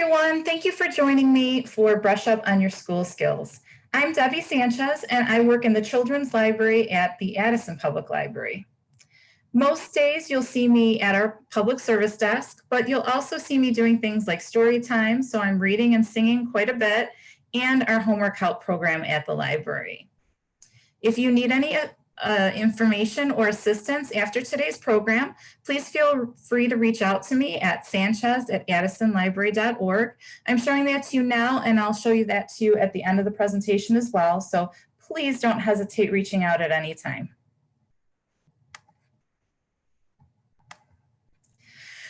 everyone. Thank you for joining me for Brush Up on Your School Skills. I'm Debbie Sanchez, and I work in the Children's Library at the Addison Public Library. Most days you'll see me at our public service desk, but you'll also see me doing things like story time, so I'm reading and singing quite a bit, and our homework help program at the library. If you need any information or assistance after today's program, please feel free to reach out to me at sanchez@addisonlibrary.org. I'm showing that to you now, and I'll show you that to you at the end of the presentation as well. So please don't hesitate reaching out at any time.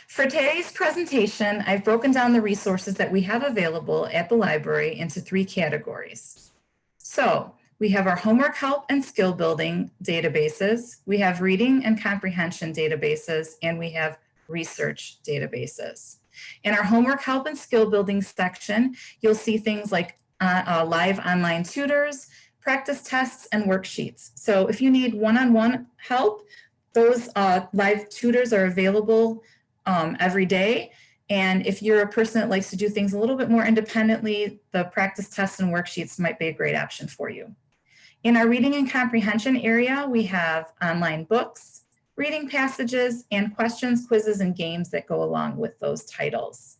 For today's presentation, I've broken down the resources that we have available at the library into 3 categories. So we have our homework help and skill building databases, we have reading and comprehension databases, and we have research databases. In our homework help and skill building section, you'll see things like live online tutors, practice tests, and worksheets. So if you need one-on-one help, those live tutors are available every day. And if you're a person that likes to do things a little bit more independently, the practice tests and worksheets might be a great option for you. In our reading and comprehension area, we have online books, reading passages, and questions, quizzes, and games that go along with those titles.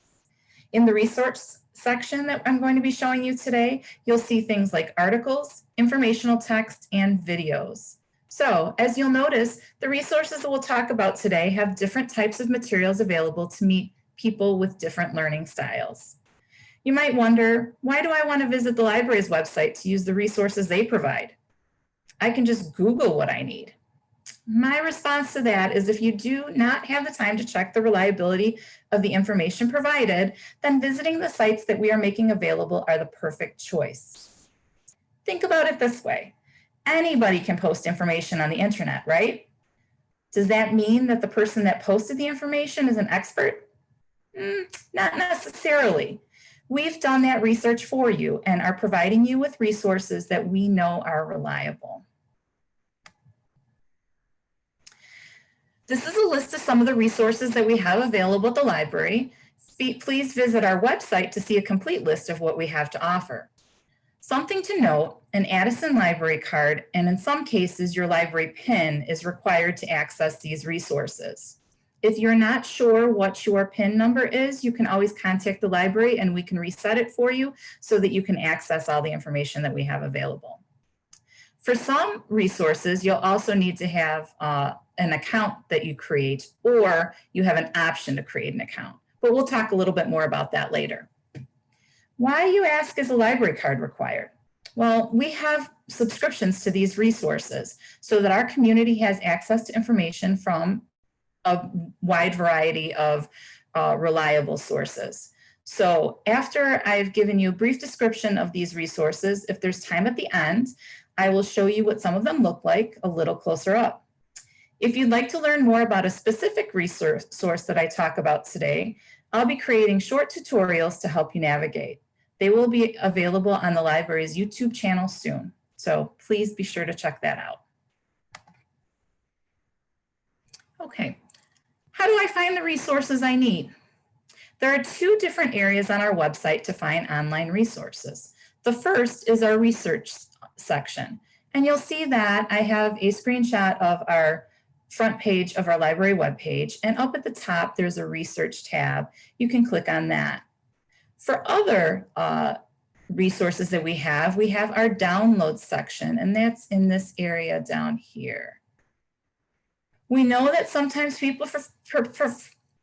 In the resource section that I'm going to be showing you today, you'll see things like articles, informational text, and videos. So as you'll notice, the resources that we'll talk about today have different types of materials available to meet people with different learning styles. You might wonder, why do I want to visit the library's website to use the resources they provide? I can just Google what I need. My response to that is if you do not have the time to check the reliability of the information provided, then visiting the sites that we are making available are the perfect choice. Think about it this way. Anybody can post information on the internet, right? Does that mean that the person that posted the information is an expert? Not necessarily. We've done that research for you and are providing you with resources that we know are reliable. This is a list of some of the resources that we have available at the library. Please visit our website to see a complete list of what we have to offer. Something to note, an Addison library card, and in some cases your library PIN, is required to access these resources. If you're not sure what your PIN number is, you can always contact the library and we can reset it for you so that you can access all the information that we have available. For some resources, you'll also need to have an account that you create, or you have an option to create an account. But we'll talk a little bit more about that later. Why, you ask, is a library card required? Well, we have subscriptions to these resources so that our community has access to information from a wide variety of reliable sources. So after I've given you a brief description of these resources, if there's time at the end, I will show you what some of them look like a little closer up. If you'd like to learn more about a specific resource that I talk about today, I'll be creating short tutorials to help you navigate. They will be available on the library's YouTube channel soon, so please be sure to check that out. Okay. How do I find the resources I need? There are 2 different areas on our website to find online resources. The first is our research section, and you'll see that I have a screenshot of our front page of our library webpage, and up at the top there's a research tab. You can click on that. For other resources that we have our download section, and that's in this area down here. We know that sometimes people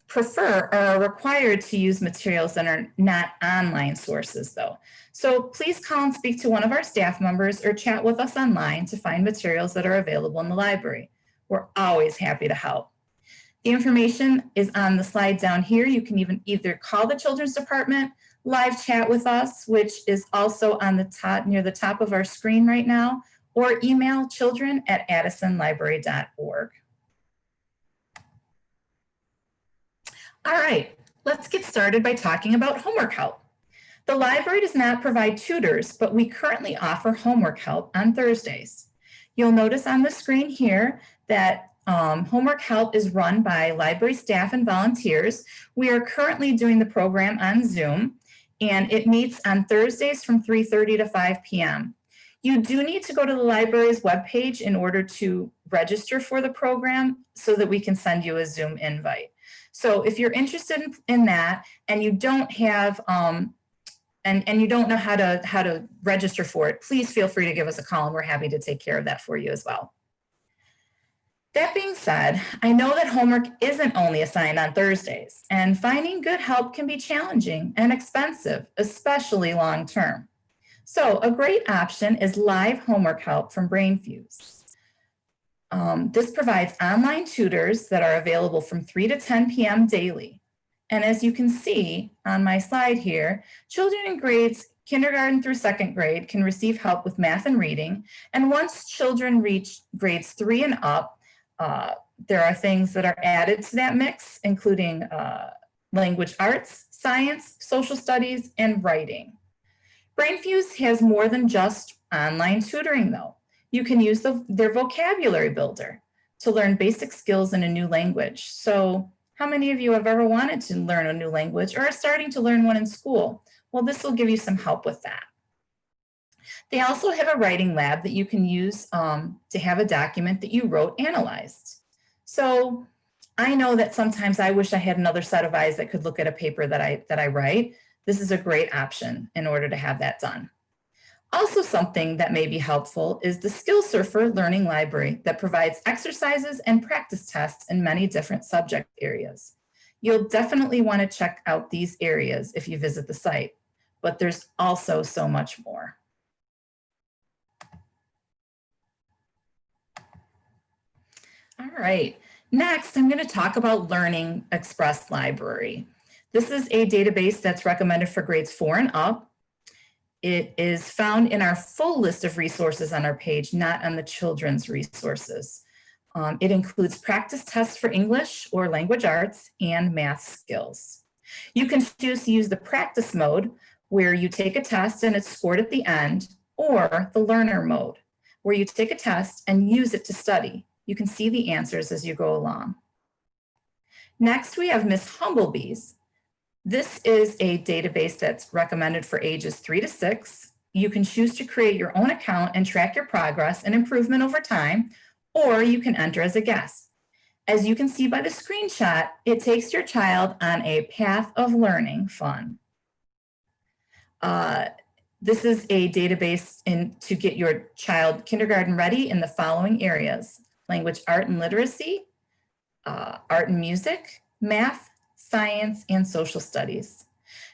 prefer or are required to use materials that are not online sources though. So please call and speak to one of our staff members or chat with us online to find materials that are available in the library. We're always happy to help. The information is on the slide down here. You can either call the children's department, live chat with us, which is also on the top, near the top of our screen right now, or email children@addisonlibrary.org. All right, let's get started by talking about homework help. The library does not provide tutors, but we currently offer homework help on Thursdays. You'll notice on the screen here that Homework Help is run by library staff and volunteers. We are currently doing the program on Zoom, and it meets on Thursdays from 3:30 to 5 p.m. You do need to go to the library's webpage in order to register for the program so that we can send you a Zoom invite. So if you're interested in that and you don't have and you don't know how to register for it, please feel free to give us a call and we're happy to take care of that for you as well. That being said, I know that homework isn't only assigned on Thursdays, and finding good help can be challenging and expensive, especially long term. So a great option is live homework help from Brainfuse. This provides online tutors that are available from 3 to 10 p.m. daily. And as you can see on my slide here, children in grades kindergarten through second grade can receive help with math and reading. And once children reach grades 3 and up, there are things that are added to that mix, including language arts, science, social studies, and writing. Brainfuse has more than just online tutoring though. You can use their vocabulary builder to learn basic skills in a new language. So how many of you have ever wanted to learn a new language or are starting to learn one in school? Well, this will give you some help with that. They also have a writing lab that you can use to have a document that you wrote analyzed. So I know that sometimes I wish I had another set of eyes that could look at a paper that I write. This is a great option in order to have that done. Also, something that may be helpful is the Skill Surfer Learning Library that provides exercises and practice tests in many different subject areas. You'll definitely want to check out these areas if you visit the site, but there's also so much more. All right, next I'm going to talk about Learning Express Library. This is a database that's recommended for grades 4 and up. It is found in our full list of resources on our page, not on the children's resources. It includes practice tests for English or language arts and math skills. You can choose to use the practice mode, where you take a test and it's scored at the end, or the learner mode, where you take a test and use it to study. You can see the answers as you go along. Next, we have Miss Humblebee's. This is a database that's recommended for ages 3 to 6. You can choose to create your own account and track your progress and improvement over time, or you can enter as a guest. As you can see by the screenshot, it takes your child on a path of learning fun. This is a database to get your child kindergarten ready in the following areas: language, art, and literacy, art and music, math, science, and social studies.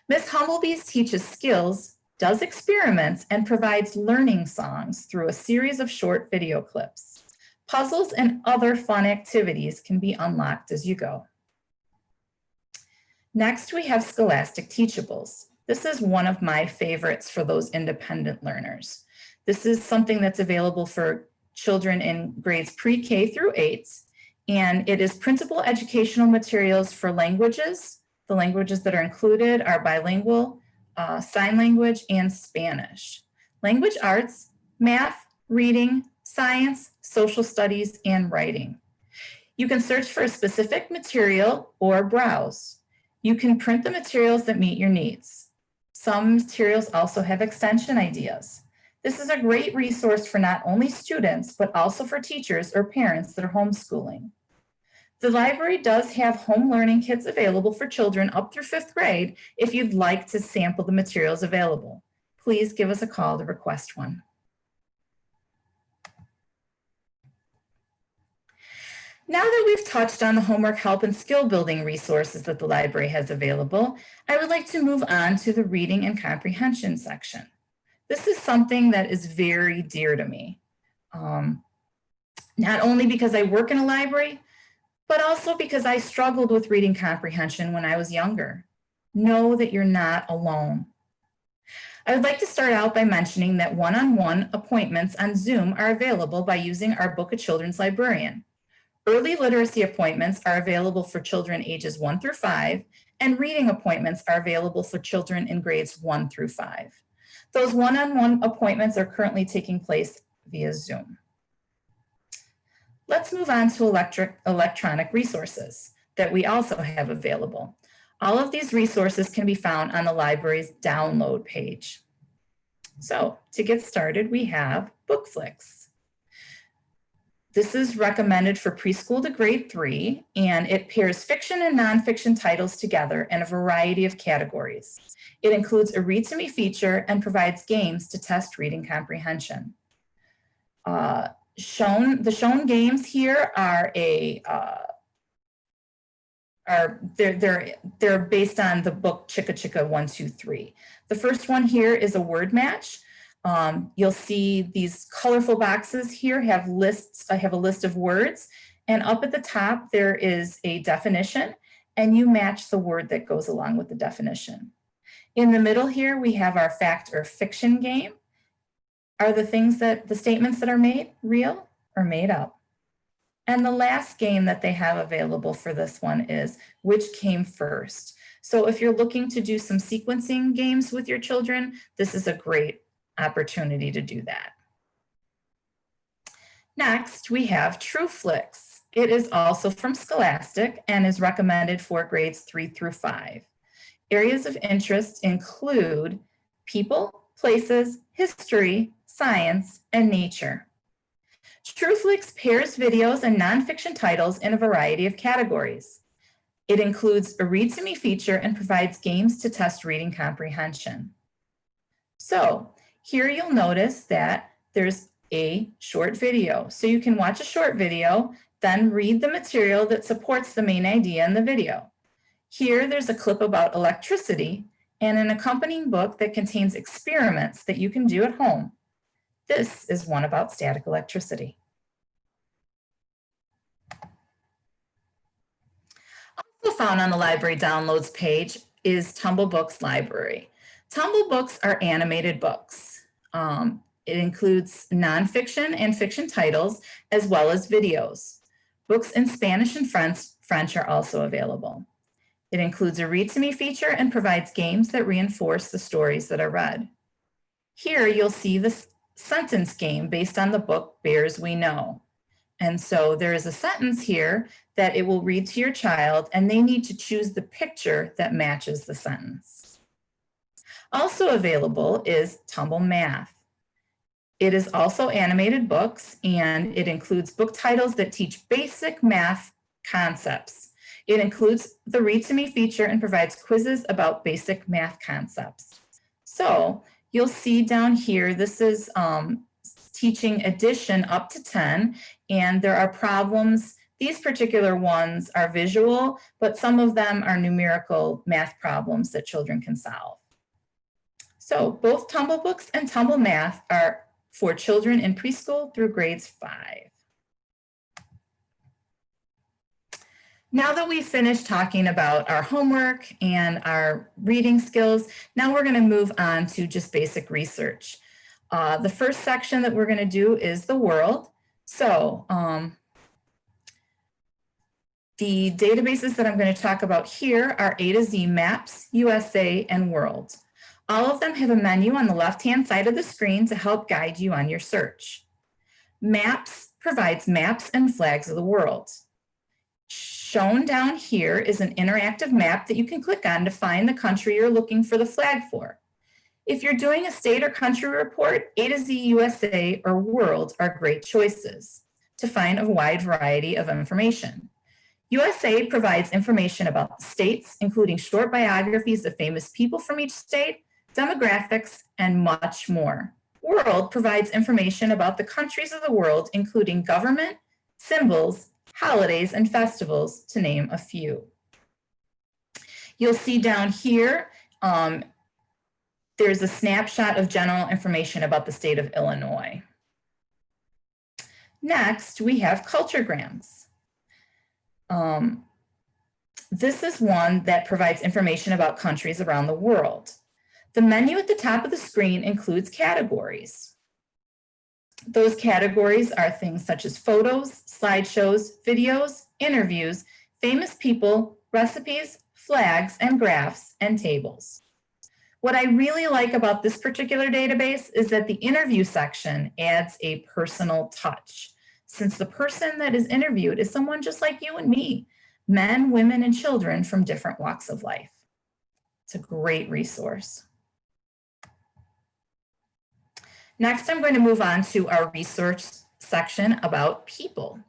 Miss Humblebee's teaches skills, does experiments, and provides learning songs through a series of short video clips. Puzzles and other fun activities can be unlocked as you go. Next, we have Scholastic Teachables. This is one of my favorites for those independent learners. This is something that's available for children in grades pre-K through 8. And it is printable educational materials for languages. The languages that are included are bilingual, sign language, and Spanish. Language arts, math, reading, science, social studies, and writing. You can search for a specific material or browse. You can print the materials that meet your needs. Some materials also have extension ideas. This is a great resource for not only students, but also for teachers or parents that are homeschooling. The library does have home learning kits available for children up through 5th grade if you'd like to sample the materials available. Please give us a call to request one. Now that we've touched on the homework help and skill building resources that the library has available, I would like to move on to the reading and comprehension section. This is something that is very dear to me, not only because I work in a library, but also because I struggled with reading comprehension when I was younger. Know that you're not alone. I would like to start out by mentioning that one-on-one appointments on Zoom are available by using our Book a Children's Librarian. Early literacy appointments are available for children ages 1 through 5, and reading appointments are available for children in grades 1 through 5. Those one-on-one appointments are currently taking place via Zoom. Let's move on to electronic resources that we also have available. All of these resources can be found on the library's download page. So to get started, we have BookFlix. This is recommended for preschool to grade 3, and it pairs fiction and nonfiction titles together in a variety of categories. It includes a Read to Me feature and provides games to test reading comprehension. The shown games here are they're based on the book Chicka Chicka 1, 2, 3. The first one here is a word match. You'll see these colorful boxes here have lists. I have a list of words, and up at the top there is a definition, and you match the word that goes along with the definition. In the middle here we have our fact or fiction game. Are the statements that are made real or made up? And the last game that they have available for this one is which came first. So if you're looking to do some sequencing games with your children, this is a great opportunity to do that. Next, we have TrueFlix. It is also from Scholastic and is recommended for grades 3 through 5. Areas of interest include people, places, history, science, and nature. TrueFlix pairs videos and nonfiction titles in a variety of categories. It includes a Read to Me feature and provides games to test reading comprehension. So here you'll notice that there's a short video. So you can watch a short video, then read the material that supports the main idea in the video. Here there's a clip about electricity and an accompanying book that contains experiments that you can do at home. This is one about static electricity. Also found on the library downloads page is Tumble Books Library. Tumble Books are animated books. It includes nonfiction and fiction titles, as well as videos. Books in Spanish and French are also available. It includes a Read to Me feature and provides games that reinforce the stories that are read. Here you'll see the sentence game based on the book Bears We Know. And so there is a sentence here that it will read to your child, and they need to choose the picture that matches the sentence. Also available is Tumble Math. It is also animated books, and it includes book titles that teach basic math concepts. It includes the Read to Me feature and provides quizzes about basic math concepts. So you'll see down here, this is teaching addition up to 10, and there are problems. These particular ones are visual, but some of them are numerical math problems that children can solve. So both Tumble Books and Tumble Math are for children in preschool through grades 5. Now that we've finished talking about our homework and our reading skills, now we're going to move on to just basic research. The first section that we're going to do is the world. So the databases that I'm going to talk about here are A to Z Maps, USA, and World. All of them have a menu on the left-hand side of the screen to help guide you on your search. Maps provides maps and flags of the world. Shown down here is an interactive map that you can click on to find the country you're looking for the flag for. If you're doing a state or country report, A to Z USA or World are great choices to find a wide variety of information. USA provides information about the states, including short biographies of famous people from each state, demographics, and much more. World provides information about the countries of the world, including government, symbols, holidays, and festivals, to name a few. You'll see down here, there's a snapshot of general information about the state of Illinois. Next, we have culturegrams. This is one that provides information about countries around the world. The menu at the top of the screen includes categories. Those categories are things such as photos, slideshows, videos, interviews, famous people, recipes, flags, and graphs, and tables. What I really like about this particular database is that the interview section adds a personal touch. since the person that is interviewed is someone just like you and me, men, women, and children from different walks of life. It's a great resource. Next, I'm going to move on to our research section about people.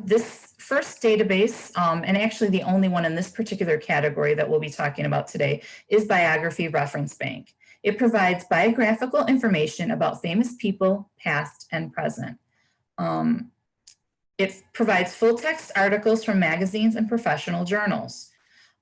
This first database, and actually the only one in this particular category that we'll be talking about today, is Biography Reference Bank. It provides biographical information about famous people, past and present. It provides full text articles from magazines and professional journals.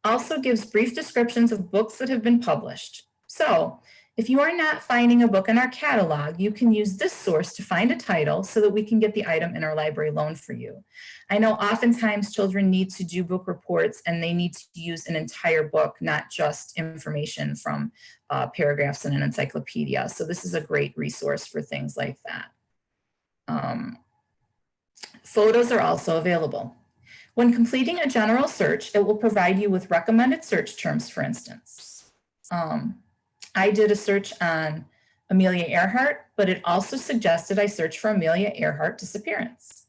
Also gives brief descriptions of books that have been published. So if you are not finding a book in our catalog, you can use this source to find a title so that we can get the item in our library loan for you. I know oftentimes children need to do book reports and they need to use an entire book, not just information from paragraphs in an encyclopedia. So this is a great resource for things like that. Photos are also available. When completing a general search, it will provide you with recommended search terms, for instance. I did a search on Amelia Earhart, but it also suggested I search for Amelia Earhart disappearance.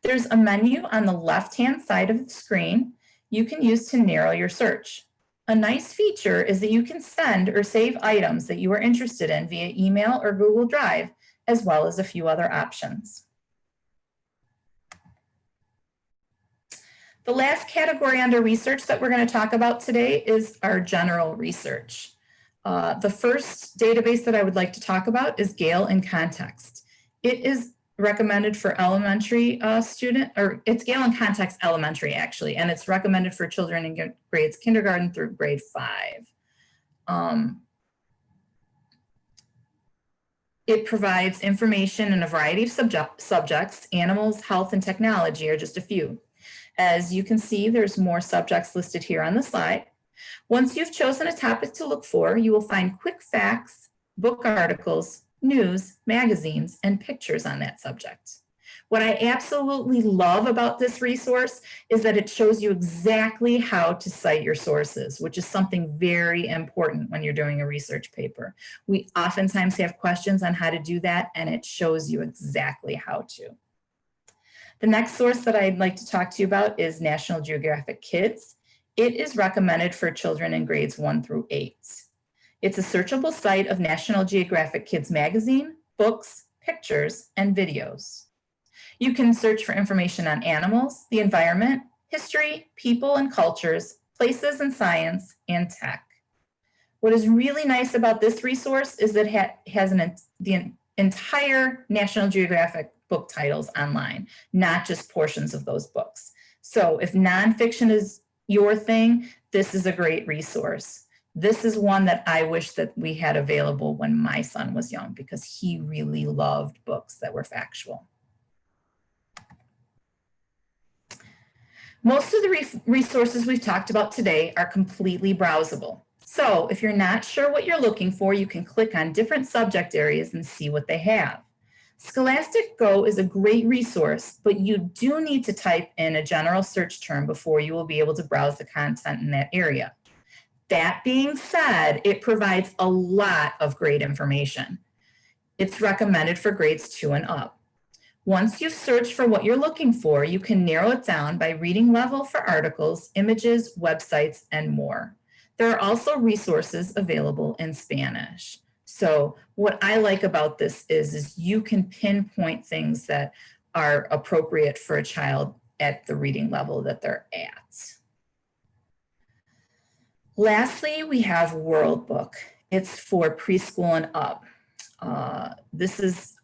There's a menu on the left-hand side of the screen you can use to narrow your search. A nice feature is that you can send or save items that you are interested in via email or Google Drive, as well as a few other options. The last category under research that we're going to talk about today is our general research. The first database that I would like to talk about is Gale in Context. It is recommended for elementary it's Gale in Context Elementary actually, and it's recommended for children in grades kindergarten through grade 5. It provides information in a variety of subjects. Animals, health, and technology are just a few. As you can see, there's more subjects listed here on the slide. Once you've chosen a topic to look for, you will find quick facts, book articles, news, magazines, and pictures on that subject. What I absolutely love about this resource is that it shows you exactly how to cite your sources, which is something very important when you're doing a research paper. We oftentimes have questions on how to do that, and it shows you exactly how to. The next source that I'd like to talk to you about is National Geographic Kids. It is recommended for children in grades 1 through 8. It's a searchable site of National Geographic Kids magazine, books, pictures, and videos. You can search for information on animals, the environment, history, people and cultures, places and science, and tech. What is really nice about this resource is that it has the entire National Geographic book titles online, not just portions of those books. So if nonfiction is your thing, this is a great resource. This is one that I wish that we had available when my son was young because he really loved books that were factual. Most of the resources we've talked about today are completely browsable. So if you're not sure what you're looking for, you can click on different subject areas and see what they have. Scholastic Go is a great resource, but you do need to type in a general search term before you will be able to browse the content in that area. That being said, it provides a lot of great information. It's recommended for grades 2 and up. Once you've searched for what you're looking for, you can narrow it down by reading level for articles, images, websites, and more. There are also resources available in Spanish. So what I like about this is you can pinpoint things that are appropriate for a child at the reading level that they're at. Lastly, we have World Book. It's for preschool and up. This is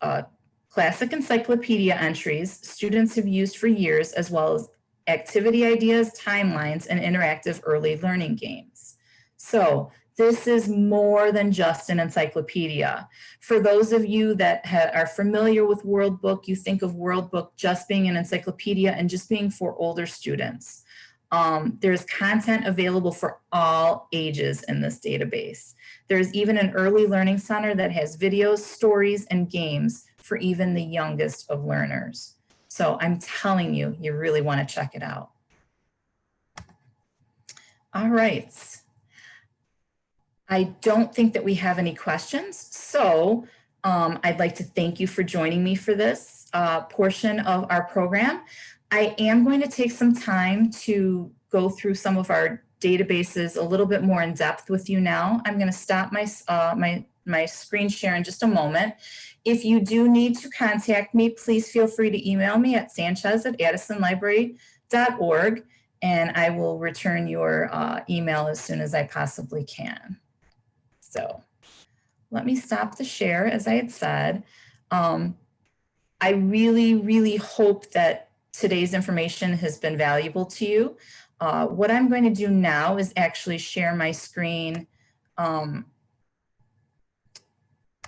classic encyclopedia entries students have used for years, as well as activity ideas, timelines, and interactive early learning games. So this is more than just an encyclopedia. For those of you that are familiar with World Book, you think of World Book just being an encyclopedia and just being for older students. There's content available for all ages in this database. There's even an early learning center that has videos, stories, and games for even the youngest of learners. So I'm telling you, you really want to check it out. All right. I don't think that we have any questions, so I'd like to thank you for joining me for this. portion of our program, I am going to take some time to go through some of our databases a little bit more in depth with you now. I'm going to stop my screen share in just a moment. If you do need to contact me, please feel free to email me at sanchez@addisonlibrary.org, and I will return your email as soon as I possibly can. So let me stop the share, as I had said. I really, really hope that today's information has been valuable to you. What I'm going to do now is actually share my screen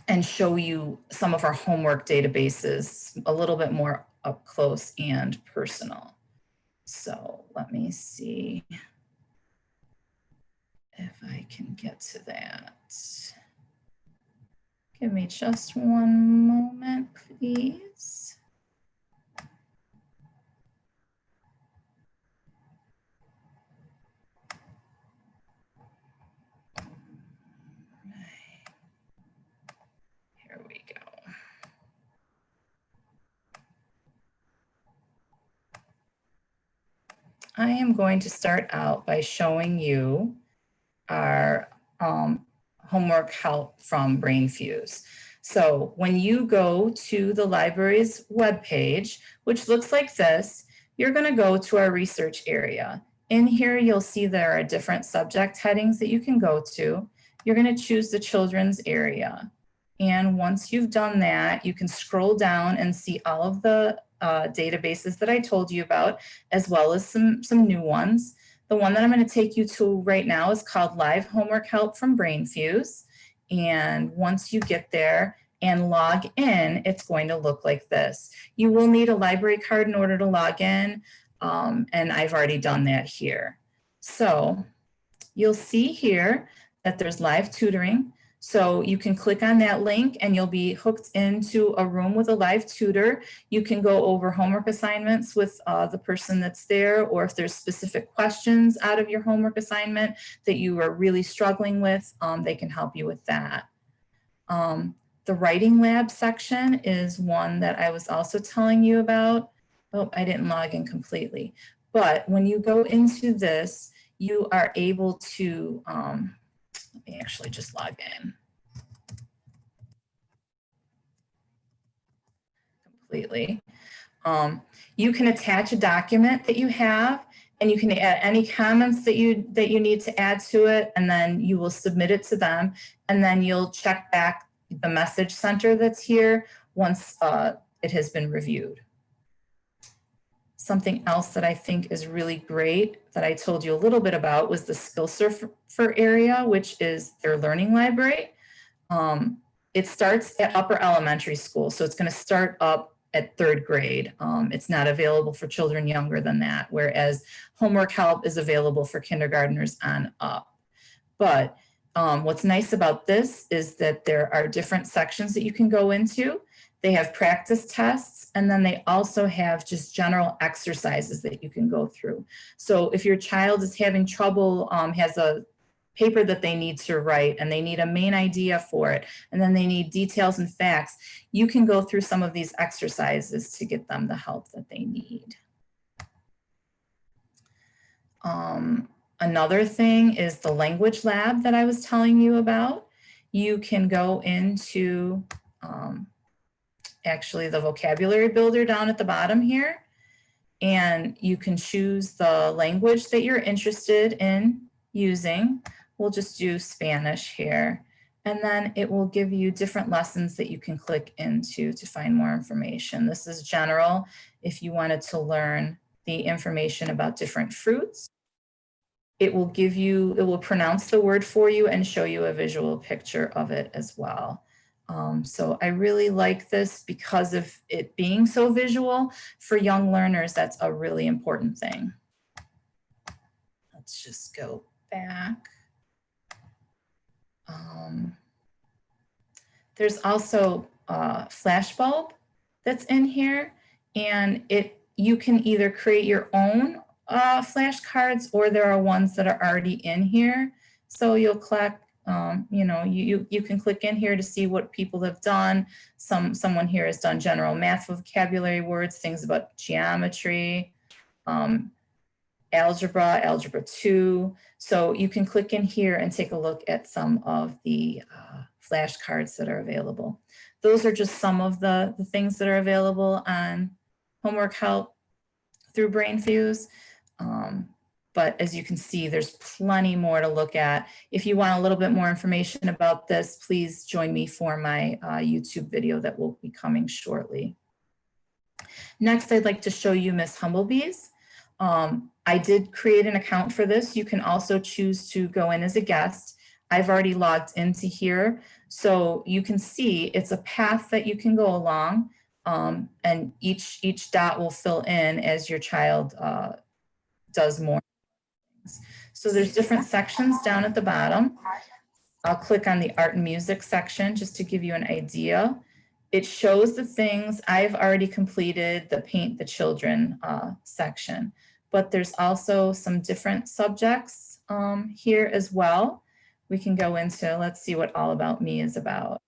and show you some of our homework databases a little bit more up close and personal. So let me see if I can get to that. Give me just one moment, please. Here we go. I am going to start out by showing you our homework help from Brainfuse. So when you go to the library's webpage, which looks like this, you're going to go to our research area. In here, you'll see there are different subject headings that you can go to. You're going to choose the children's area. And once you've done that, you can scroll down and see all of the databases that I told you about, as well as some new ones. The one that I'm going to take you to right now is called Live Homework Help from Brainfuse. And once you get there and log in, it's going to look like this. You will need a library card in order to log in, and I've already done that here. So you'll see here that there's live tutoring. So you can click on that link and you'll be hooked into a room with a live tutor. You can go over homework assignments with the person that's there, or if there's specific questions out of your homework assignment that you are really struggling with, they can help you with that. The writing lab section is one that I was also telling you about. Oh, I didn't log in completely. But when you go into this, you are able to, let me actually just log in completely. You can attach a document that you have, and you can add any comments that you need to add to it, and then you will submit it to them, and then you'll check back the message center that's here once it has been reviewed. Something else that I think is really great that I told you a little bit about was the Skill Surfer area, which is their learning library. It starts at upper elementary school, so it's going to start up at 3rd grade. It's not available for children younger than that, whereas homework help is available for kindergartners on up. But what's nice about this is that there are different sections that you can go into. They have practice tests, and then they also have just general exercises that you can go through. So if your child is having trouble, has a paper that they need to write, and they need a main idea for it, and then they need details and facts, you can go through some of these exercises to get them the help that they need. Another thing is the language lab that I was telling you about. You can go into actually the vocabulary builder down at the bottom here, and you can choose the language that you're interested in using. We'll just do Spanish here, and then it will give you different lessons that you can click into to find more information. This is general if you wanted to learn the information about different fruits. It will give you, it will pronounce the word for you and show you a visual picture of it as well. So I really like this because of it being so visual. For young learners, that's a really important thing. Let's just go back. There's also a flashbulb that's in here, and you can either create your own flashcards, or there are ones that are already in here. So you'll click You know, you can click in here to see what people have done. Someone here has done general math vocabulary words, things about geometry, algebra, algebra 2. So you can click in here and take a look at some of the flashcards that are available. Those are just some of the things that are available on Homework Help through Brainfuse. But as you can see, there's plenty more to look at. If you want a little bit more information about this, please join me for my YouTube video that will be coming shortly. Next, I'd like to show you Miss Humblebee's. I did create an account for this. You can also choose to go in as a guest. I've already logged into here, so you can see it's a path that you can go along, and each dot will fill in as your child does more. So there's different sections down at the bottom. I'll click on the art and music section just to give you an idea. It shows the things I've already completed, the paint the children section, but there's also some different subjects here as well. We can go into, let's see what All About Me is about.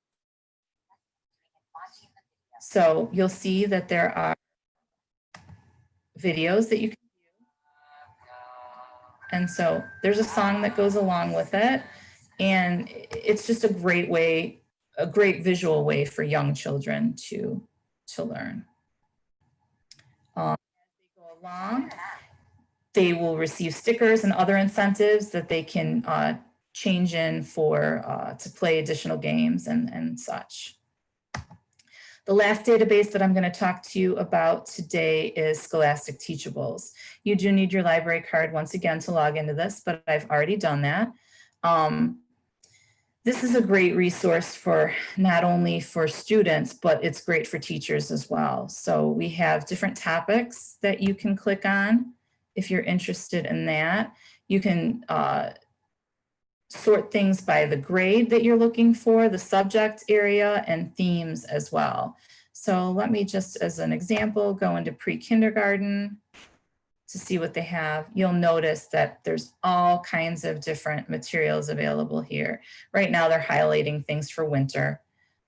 So you'll see that there are videos that you can view. And so there's a song that goes along with it. And it's just a great way, a great visual way for young children to learn. As they go along, they will receive stickers and other incentives that they can change in for to play additional games and such. The last database that I'm going to talk to you about today is Scholastic Teachables. You do need your library card once again to log into this, but I've already done that. This is a great resource for not only for students, but it's great for teachers as well. So we have different topics that you can click on if you're interested in that. You can sort things by the grade that you're looking for, the subject area, and themes as well. So let me just, as an example, go into pre-kindergarten to see what they have. You'll notice that there's all kinds of different materials available here. Right now they're highlighting things for winter,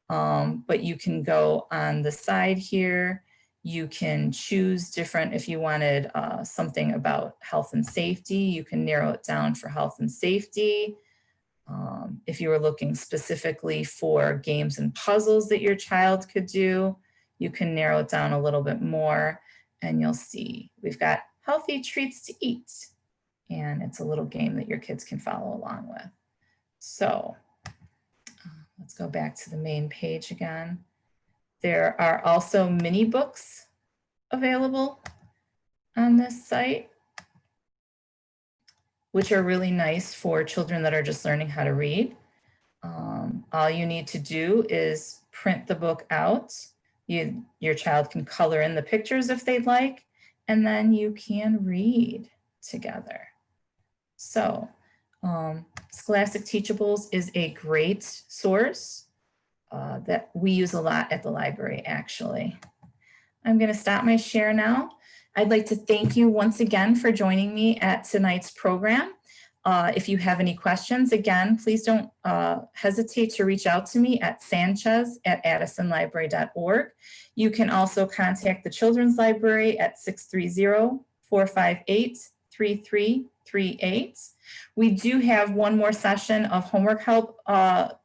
but you can go on the side here. You can choose different, if you wanted something about health and safety, you can narrow it down for health and safety. If you were looking specifically for games and puzzles that your child could do, you can narrow it down a little bit more, and you'll see we've got healthy treats to eat. And it's a little game that your kids can follow along with. So let's go back to the main page again. There are also mini books available on this site, which are really nice for children that are just learning how to read. All you need to do is print the book out. Your child can color in the pictures if they'd like, and then you can read together. So Scholastic Teachables is a great source that we use a lot at the library, actually. I'm going to stop my share now. I'd like to thank you once again for joining me at tonight's program. If you have any questions, again, please don't hesitate to reach out to me at sanchez@addisonlibrary.org. You can also contact the Children's Library at 630-458-3338. We do have one more session of homework help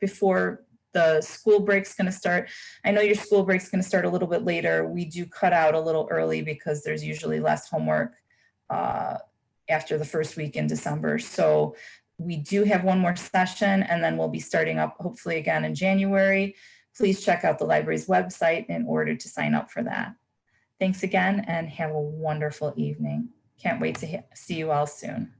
before the school break's going to start. I know your school break's going to start a little bit later. We do cut out a little early because there's usually less homework after the first week in December. So we do have one more session, and then we'll be starting up hopefully again in January. Please check out the library's website in order to sign up for that. Thanks again, and have a wonderful evening. Can't wait to see you all soon.